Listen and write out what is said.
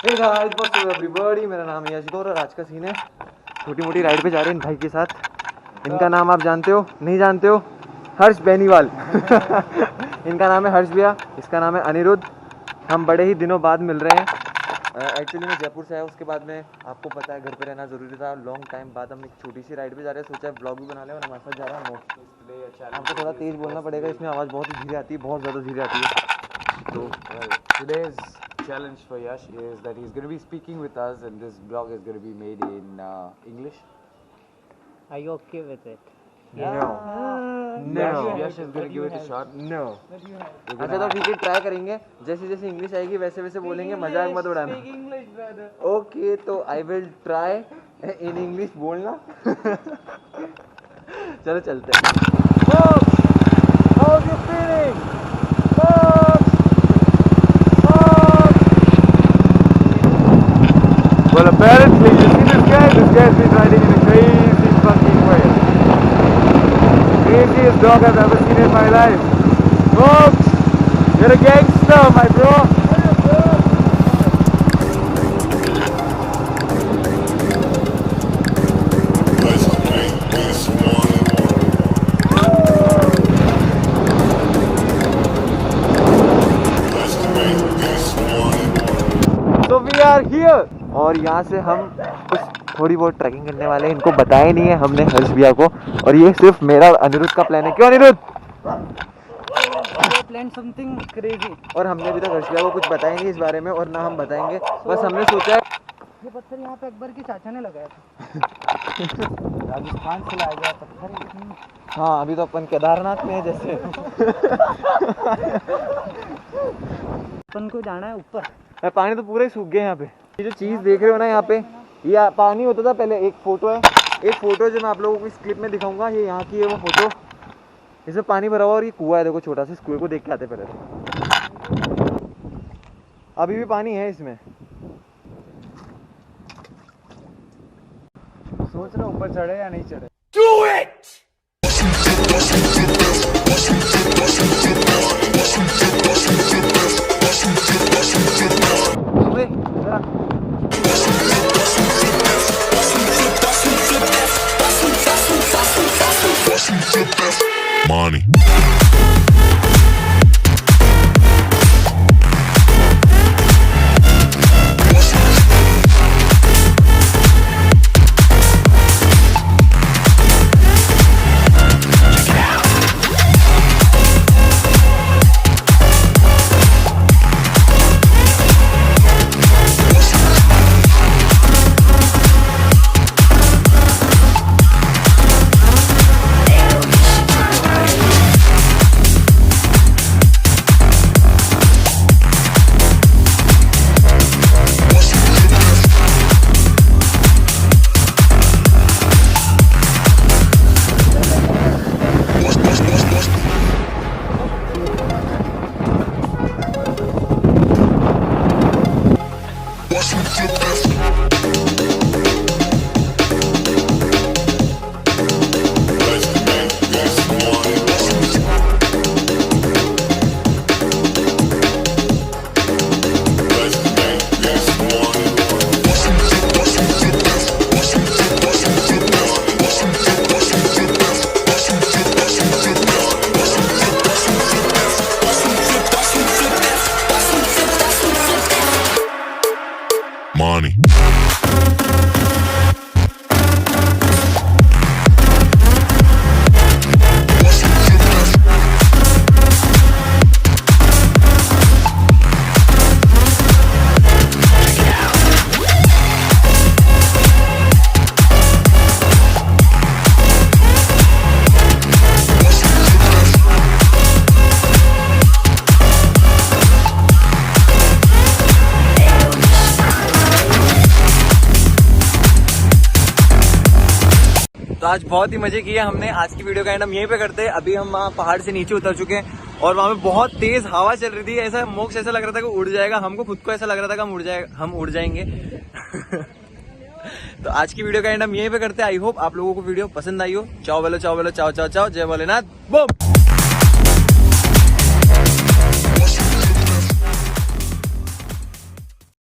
हे guys, what's up everybody, मेरा नाम है यशगौर और आज का सीन है छोटी मोटी राइड पे जा रहे हैं इन भाई के साथ। इनका नाम आप जानते हो, नहीं जानते हो? हर्ष बेनीवाल। इनका नाम है हर्ष भैया, इसका नाम है अनिरुद्ध। हम बड़े ही दिनों बाद मिल रहे हैं। एक्चुअली मैं जयपुर से आया, उसके बाद में आपको पता है घर पे रहना ज़रूरी था। लॉन्ग टाइम बाद हम एक छोटी सी राइड पे जा रहे हैं, सोचा है ब्लॉग भी बना लें। और हमारे साथ जा रहा है मोक्ष। आपको थोड़ा तेज़ बोलना पड़ेगा, इसमें आवाज़ बहुत ही धीरे आती है, बहुत ज़्यादा धीरे आती है। तो today's challenge for Yash is that he's going to be speaking with us and this blog is going to be made in English. Are you okay with it? No. Yash is going to give it a shot. No. अच्छा तो ठीक है, try करेंगे। जैसे जैसे English आएगी वैसे वैसे बोलेंगे, मजाक मत उड़ाना। ओके, तो I will try in English बोलना। चलो चलते हैं। How are you feeling? Well, apparently, you see this guy? This guy's been riding in a crazy fucking way. Craziest dog I've ever seen in my life. Folks, you're a gangster, my bro. So we are here. और यहाँ से हम कुछ थोड़ी बहुत trekking करने वाले हैं। इनको बताया नहीं है हमने हर्ष भैया को, और ये सिर्फ मेरा अनिरुद्ध का प्लान है। क्यों अनिरुद्ध? Plan something crazy. और हमने अभी तक हर्ष भैया को कुछ बताया नहीं इस बारे में, और ना हम बताएंगे। बस हमने सोचा है ये पत्थर यहाँ पे अकबर की चाचा ने लगाया था। राजस्थान से लाया गया पत्थर। हाँ, अभी तो अपन केदारनाथ में है जैसे। अपन को जाना है ऊपर। पानी तो पूरा ही सूख गया यहाँ पे। ये जो चीज़ देख रहे हो ना यहाँ पे, ये पानी होता था पहले। एक फोटो है, जो मैं आप लोगों को इस क्लिप में दिखाऊंगा। ये यहाँ की है वो फोटो। इसमें पानी भरा हुआ और ये कुआं है, देखो छोटा सा। इस कुएं को देख के आते पहले तो। अभी भी पानी है इसमें। सोच रहा ऊपर चढ़े या नहीं चढ़े। Do it! Money. Money. तो आज बहुत ही मजे किए हमने। आज की वीडियो का एंड हम यहीं पे करते हैं। अभी हम वहाँ पहाड़ से नीचे उतर चुके हैं और वहाँ पे बहुत तेज हवा चल रही थी। ऐसा मोक्ष ऐसा लग रहा था कि उड़ जाएगा। हमको खुद को ऐसा लग रहा था कि हम उड़ जाएंगे। तो आज की वीडियो का एंड हम यहीं पे करते हैं। आई होप आप लोगों को वीडियो पसंद आई हो। चाओ बोलो, चाओ बोलो, चाओ चाओ चाओ। जय भोलेनाथ। बूम।